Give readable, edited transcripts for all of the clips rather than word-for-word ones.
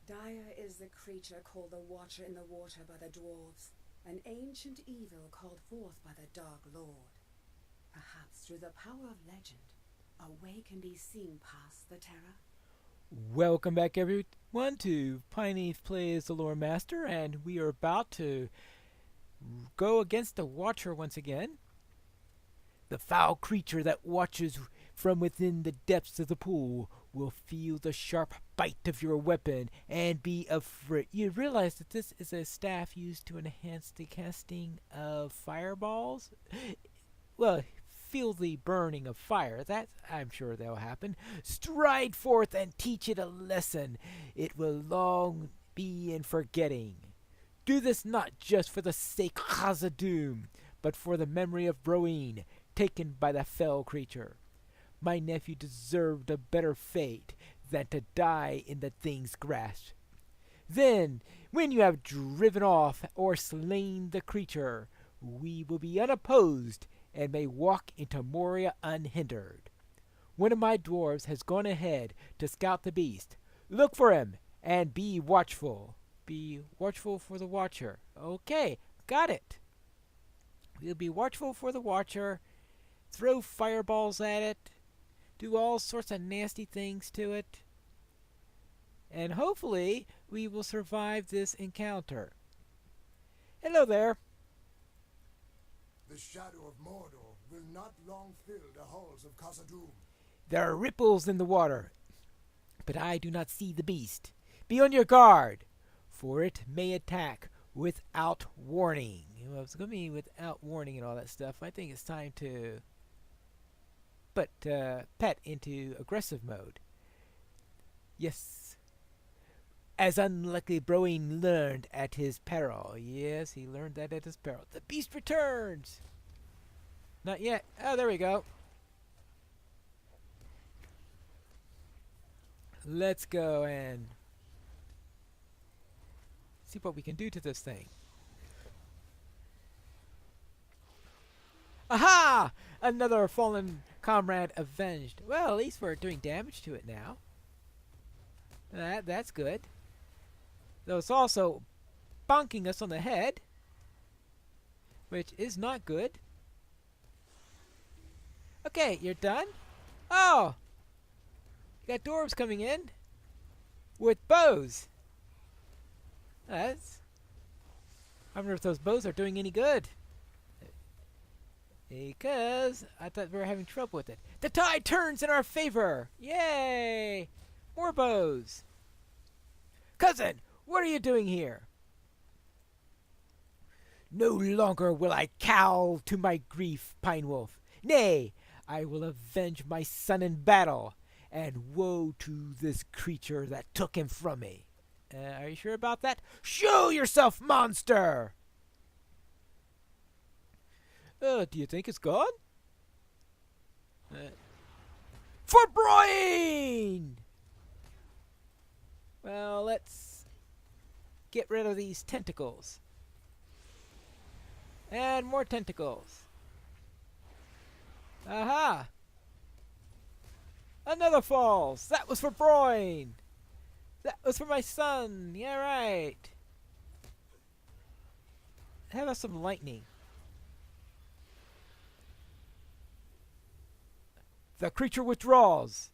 Dire is the creature called the Watcher in the Water by the dwarves, an ancient evil called forth by the Dark Lord. Perhaps through the power of legend, a way can be seen past the terror. Welcome back, everyone, to Pineleaf Plays the Lore Master, and we are about to go against the Watcher once again. The foul creature that watches from within the depths of the pool will feel the sharp bite of your weapon and be afraid. You realize that this is a staff used to enhance the casting of fireballs? Well, feel the burning of fire. That I'm sure that'll happen. Stride forth and teach it a lesson. It will long be in forgetting. Do this not just for the sake of Khazad-dûm, but for the memory of Broeen, taken by the fell creature. My nephew deserved a better fate than to die in the thing's grasp. Then, when you have driven off or slain the creature, we will be unopposed and may walk into Moria unhindered. One of my dwarves has gone ahead to scout the beast. Look for him and be watchful. Be watchful for the Watcher. Okay, got it. We'll be watchful for the Watcher, throw fireballs at it, do all sorts of nasty things to it, and hopefully we will survive this encounter. Hello there. The shadow of Mordor will not long fill the halls of Khazad-dûm. There are ripples in the water, but I do not see the beast. Be on your guard, for it may attack without warning. Well, it's going to be without warning and all that stuff. I think it's time to put Pet into aggressive mode. Yes. As unlucky Broeen learned at his peril. Yes, he learned that at his peril. The beast returns! Not yet. Oh, there we go. Let's go and see what we can do to this thing. Aha! Another fallen comrade avenged. Well, at least we're doing damage to it now. That's good. Though it's also bonking us on the head, which is not good. Okay, you're done? Oh! You got dwarves coming in with bows. That's... I wonder if those bows are doing any good. Because I thought we were having trouble with it. The tide turns in our favor! Yay! More bows! Cousin, what are you doing here? No longer will I cowl to my grief, Pine Wolf. Nay, I will avenge my son in battle, and woe to this creature that took him from me. Are you sure about that? Show yourself, monster! Do you think it's gone? For Broeen! Well, let's get rid of these tentacles. And more tentacles. Aha! Another falls! That was for Broeen! That was for my son! Yeah, right! How about some lightning? The creature withdraws.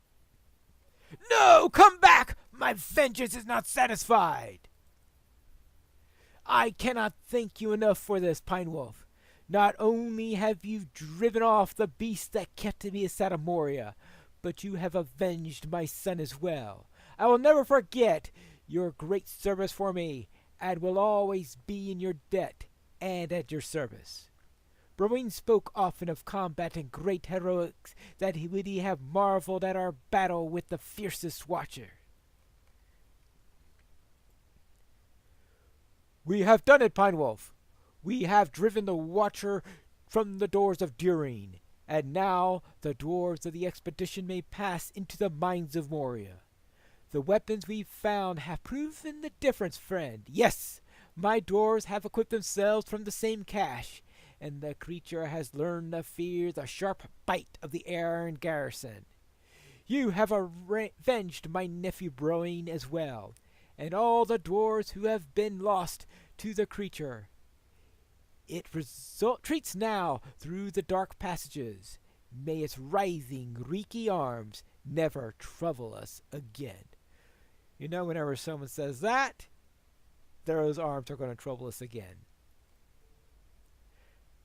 No! Come back! My vengeance is not satisfied! I cannot thank you enough for this, Pine Wolf. Not only have you driven off the beast that kept me out of Moria, but you have avenged my son as well. I will never forget your great service for me, and will always be in your debt and at your service. Broeen spoke often of combat and great heroics, that he would have marveled at our battle with the fiercest Watcher. We have done it, Pine Wolf. We have driven the Watcher from the doors of Durin, and now the dwarves of the expedition may pass into the mines of Moria. The weapons we've found have proven the difference, friend. Yes, my dwarves have equipped themselves from the same cache, and the creature has learned to fear the sharp bite of the iron garrison. You have avenged my nephew Broeen as well, and all the dwarves who have been lost to the creature. It retreats now through the dark passages. May its writhing, reeky arms never trouble us again. You know, whenever someone says that, those arms are going to trouble us again.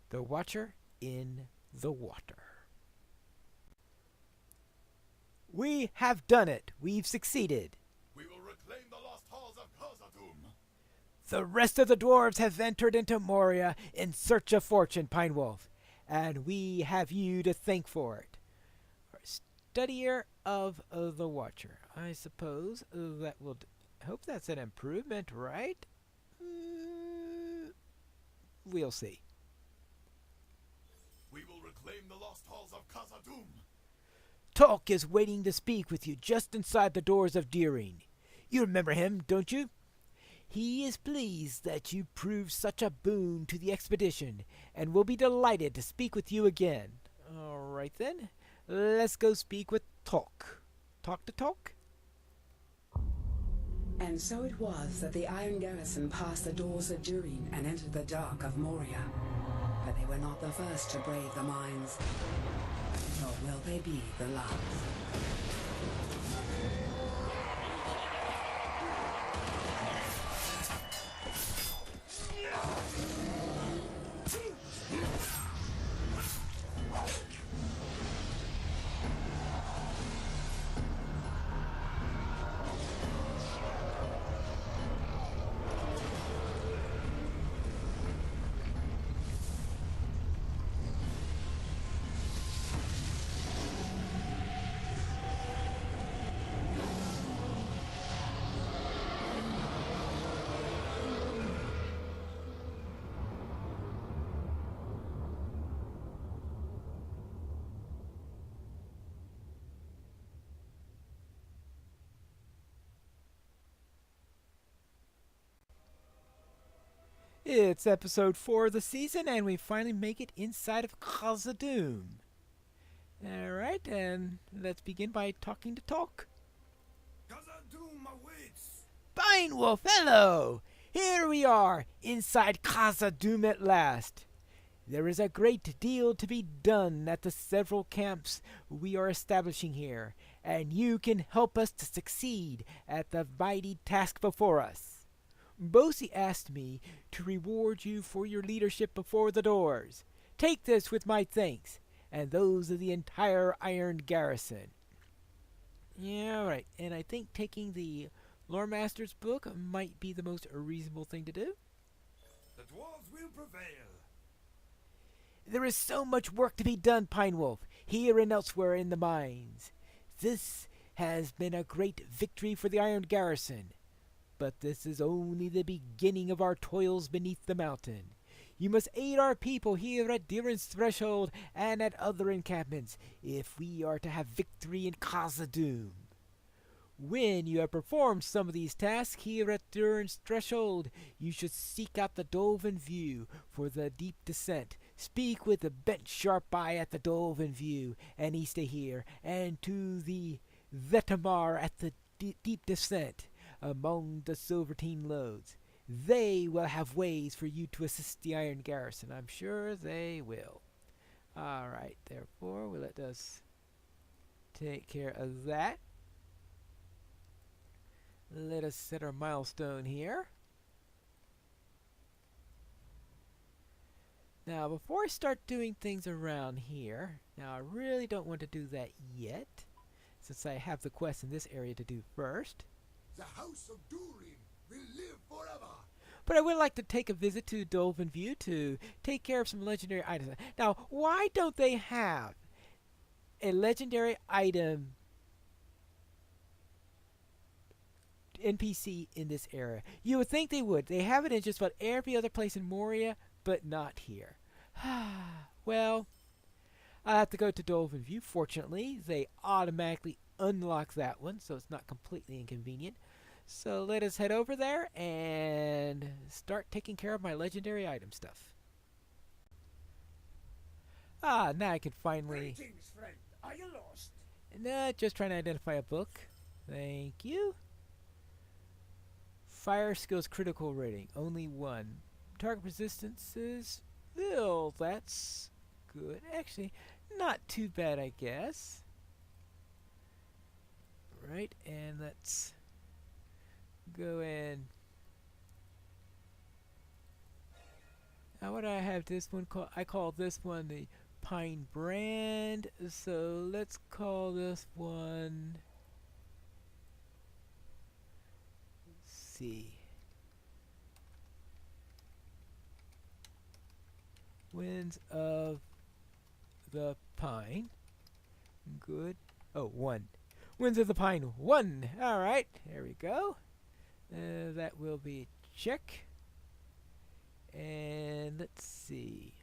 The Watcher in the Water. We have done it. We've succeeded. We will reclaim the lost halls of Khazad-dûm. The rest of the dwarves have entered into Moria in search of fortune, Pine Wolf, and we have you to thank for it. Our studier of the Watcher. I suppose that will... hope that's an improvement, right? We'll see. We will reclaim the lost halls of Khazad-dûm. Talk is waiting to speak with you just inside the doors of Deering. You remember him, don't you? He is pleased that you proved such a boon to the expedition, and will be delighted to speak with you again. All right then, let's go speak with Talk. Talk to Talk? And so it was that the Iron Garrison passed the doors of Durin and entered the dark of Moria. But they were not the first to brave the mines, nor will they be the last. It's episode 4 of the season, and we finally make it inside of Khazad-dûm. Alright, and let's begin by talking to Talk. Khazad-dûm awaits! Pine Wolf, hello! Here we are, inside Khazad-dûm at last. There is a great deal to be done at the several camps we are establishing here, and you can help us to succeed at the mighty task before us. Bosi asked me to reward you for your leadership before the doors. Take this with my thanks, and those of the entire Iron Garrison. Yeah, right. And I think taking the Lore Master's book might be the most reasonable thing to do. The dwarves will prevail. There is so much work to be done, Pine Wolf, here and elsewhere in the mines. This has been a great victory for the Iron Garrison. But this is only the beginning of our toils beneath the mountain. You must aid our people here at Deeran's Threshold and at other encampments if we are to have victory in Khazad-dûm. When you have performed some of these tasks here at Deeran's Threshold, you should seek out the Dolphin View for the deep descent. Speak with the bent sharp eye at the Dolphin View and East of here, and to the Vetamar at the deep descent among the Silvertine loads. They will have ways for you to assist the Iron Garrison. I'm sure they will. Alright, therefore, let us take care of that. Let us set our milestone here. Now, before I start doing things around here, now I really don't want to do that yet, since I have the quest in this area to do first. The house of Durin will live forever. But I would like to take a visit to Dolphin View to take care of some legendary items. Now, why don't they have a legendary item NPC in this area? You would think they would. They have it in just about every other place in Moria, but not here. Well, I have to go to Dolphin View. Fortunately, they automatically unlock that one, so it's not completely inconvenient. So let us head over there and start taking care of my legendary item stuff. Now I can finally... Greetings, friend. Are you lost? Nah, just trying to identify a book. Thank you. Fire skills critical rating, only 1. Target resistances, well, that's good. Actually, not too bad, I guess. Right, and let's go in. Now, what do I have this one called? I call this one the Pine Brand. So let's call this one. Let's see. Winds of the Pine. Good. Oh, 1. Winds of the Pine 1. Alright, there we go. That will be a check. And let's see.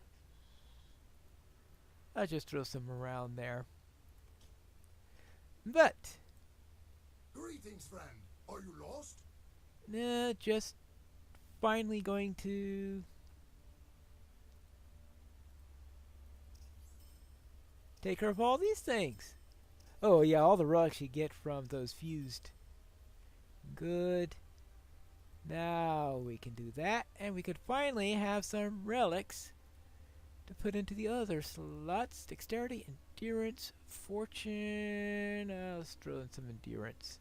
I'll just throw some around there. But, Greetings, friend. Are you lost? nah, just finally going to take care of all these things. Oh yeah, all the relics you get from those fused. Good. Now we can do that, and we could finally have some relics to put into the other slots. Dexterity, endurance, fortune. Let's throw in some endurance.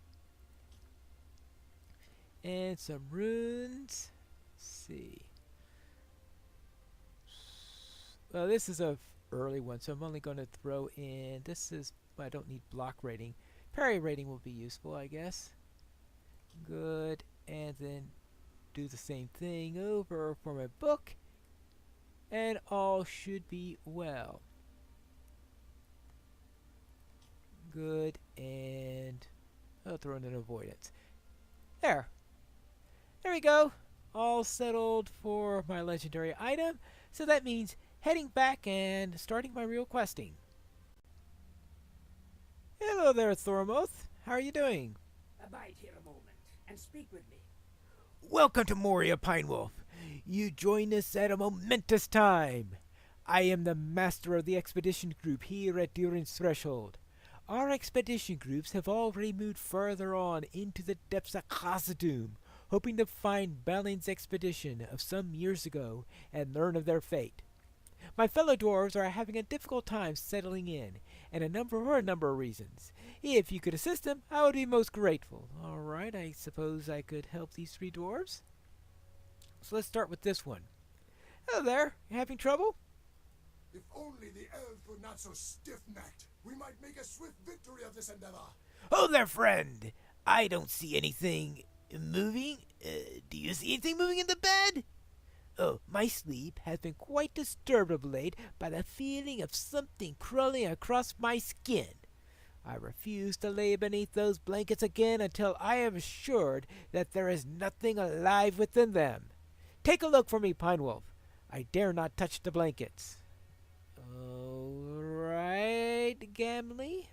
And some runes. Let's see. Well, this is a early one, so I'm only going to throw in. This is, I don't need block rating. Parry rating will be useful, I guess. Good. And then do the same thing over for my book. And all should be well. Good. And I'll throw in an avoidance. There. There we go. All settled for my legendary item. So that means heading back and starting my real questing. Hello there, Thormoth. How are you doing? Abide here a moment and speak with me. Welcome to Moria, Pine Wolf. You join us at a momentous time. I am the master of the expedition group here at Durin's Threshold. Our expedition groups have already moved further on into the depths of Khazad-dûm, hoping to find Balin's expedition of some years ago and learn of their fate. My fellow dwarves are having a difficult time settling in, and a number of reasons. If you could assist them, I would be most grateful. Alright, I suppose I could help these 3 dwarves. So let's start with this one. Hello there, you having trouble? If only the elves were not so stiff-necked, we might make a swift victory of this endeavor. Oh there, friend! I don't see anything moving. Do you see anything moving in the bed? Oh, my sleep has been quite disturbed of late by the feeling of something crawling across my skin. I refuse to lay beneath those blankets again until I am assured that there is nothing alive within them. Take a look for me, Pine Wolf. I dare not touch the blankets. All right, Gamley.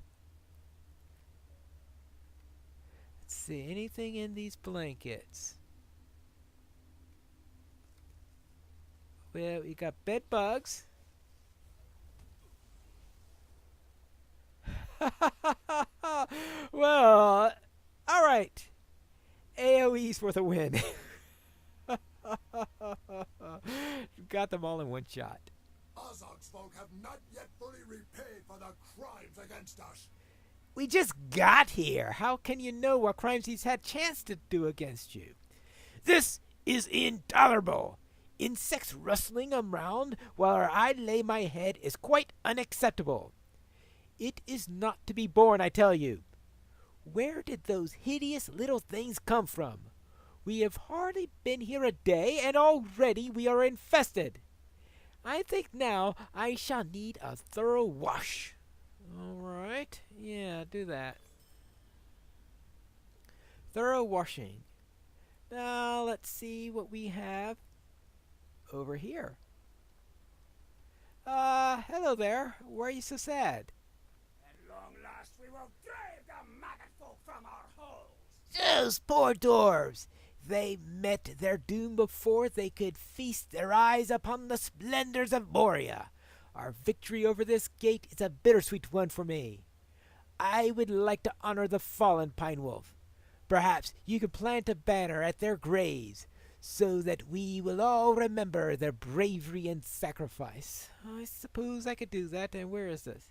Let's see, anything in these blankets? Well, we got bed bugs. Well, all right. AoEs for the win. Got them all in one shot. Azog's folk have not yet fully repaid for the crimes against us. We just got here. How can you know what crimes he's had chance to do against you? This is intolerable. Insects rustling around while I lay my head is quite unacceptable. It is not to be borne, I tell you. Where did those hideous little things come from? We have hardly been here a day, and already we are infested. I think now I shall need a thorough wash. All right, yeah, do that. Thorough washing. Now let's see what we have over here. Hello there. Why are you so sad? At long last we will drive the maggot folk from our holes. Those poor dwarves! They met their doom before they could feast their eyes upon the splendors of Moria. Our victory over this gate is a bittersweet one for me. I would like to honor the fallen Pine Wolf, Perhaps you could plant a banner at their graves, so that we will all remember their bravery and sacrifice. I suppose I could do that. And where is this?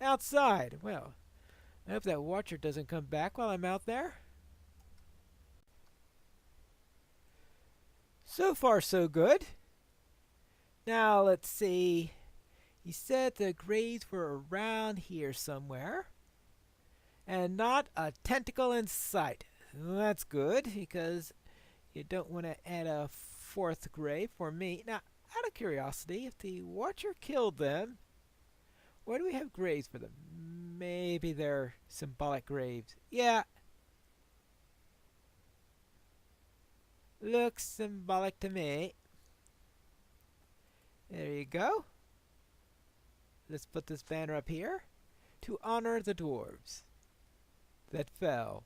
Outside. Well, I hope that watcher doesn't come back while I'm out there. So far, so good. Now, let's see. He said the graves were around here somewhere. And not a tentacle in sight. That's good, because you don't want to add a fourth grave for me. Now, out of curiosity, if the watcher killed them, why do we have graves for them? Maybe they're symbolic graves. Yeah. Looks symbolic to me. There you go. Let's put this banner up here to honor the dwarves that fell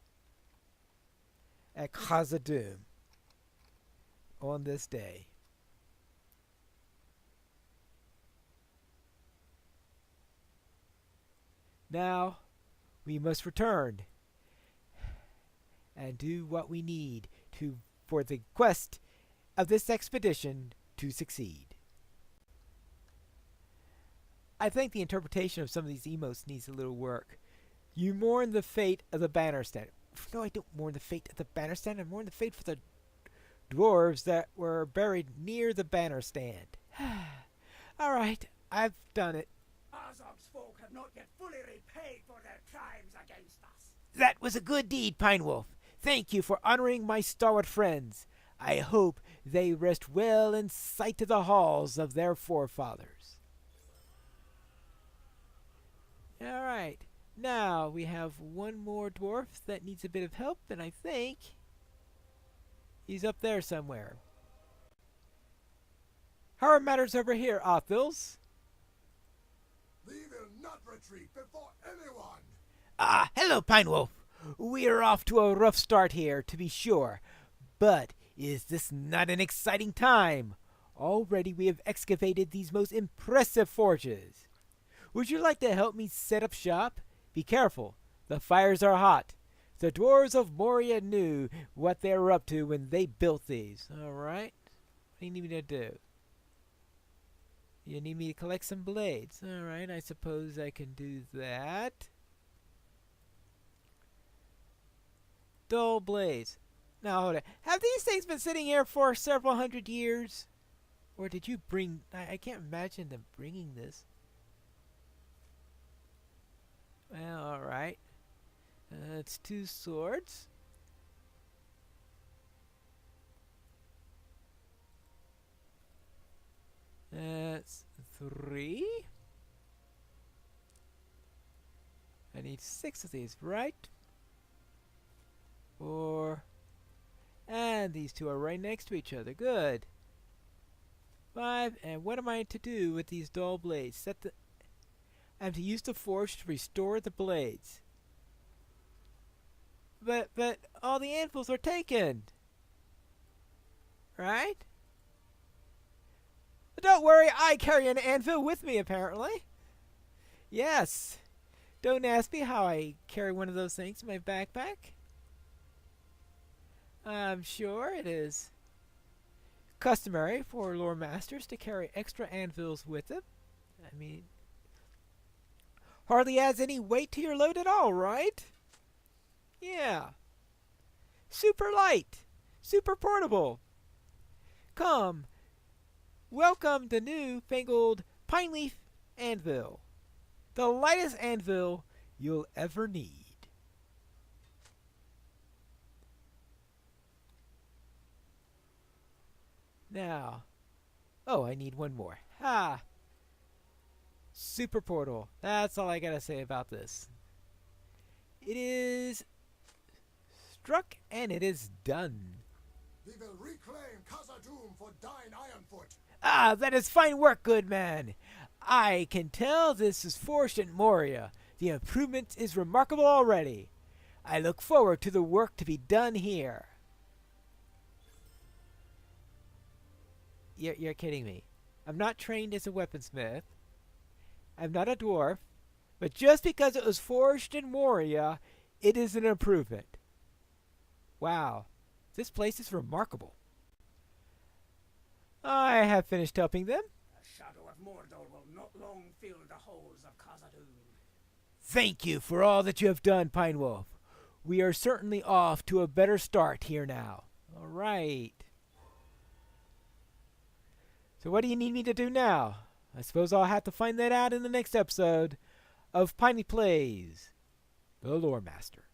at Khazad-dûm on this day. Now we must return and do what we need to for the quest of this expedition to succeed. I think the interpretation of some of these emotes needs a little work. You mourn the fate of the banner stand. No, I don't mourn the fate of the banner stand. I mourn the fate for the dwarves that were buried near the banner stand. All right, I've done it. Azog's folk have not yet fully repaid for their crimes against us. That was a good deed, Pine Wolf. Thank you for honoring my stalwart friends. I hope they rest well in sight of the halls of their forefathers. All right. Now we have one more dwarf that needs a bit of help, and I think he's up there somewhere. How are matters over here, Othils? We will not retreat before anyone. Ah, hello, Pine Wolf. We are off to a rough start here, to be sure. But is this not an exciting time? Already we have excavated these most impressive forges. Would you like to help me set up shop? Be careful. The fires are hot. The dwarves of Moria knew what they were up to when they built these. All right. What do you need me to do? You need me to collect some blades. All right. I suppose I can do that. Dull blades. Now, hold on. Have these things been sitting here for several hundred years? Or did you bring... I can't imagine them bringing this. Well, alright. It's 2 swords. That's 3. I need 6 of these, right? 4. And these 2 are right next to each other. Good. 5. And what am I to do with these dull blades? I'm to use the forge to restore the blades. But all the anvils are taken. Right? But don't worry, I carry an anvil with me, apparently. Yes. Don't ask me how I carry one of those things in my backpack. I'm sure it is customary for lore masters to carry extra anvils with them. I mean, hardly adds any weight to your load at all, right? Yeah. Super light. Super portable. Come. Welcome the new fangled Pineleaf anvil. The lightest anvil you'll ever need. Now. Oh, I need one more. Ha! Super portal. That's all I gotta say about this. It is struck and it is done. We will reclaim Khazad-dûm for thine Ironfoot. Ah, that is fine work, good man. I can tell this is forged in Moria. The improvement is remarkable already. I look forward to the work to be done here. You're kidding me. I'm not trained as a weaponsmith. I'm not a dwarf. But just because it was forged in Moria, it is an improvement. Wow, this place is remarkable. I have finished helping them. The shadow of Mordor will not long fill the halls of Khazad-dûm. Thank you for all that you have done, Pine Wolf. We are certainly off to a better start here now. All right. So what do you need me to do now? I suppose I'll have to find that out in the next episode of Piney Plays, the Lore Master.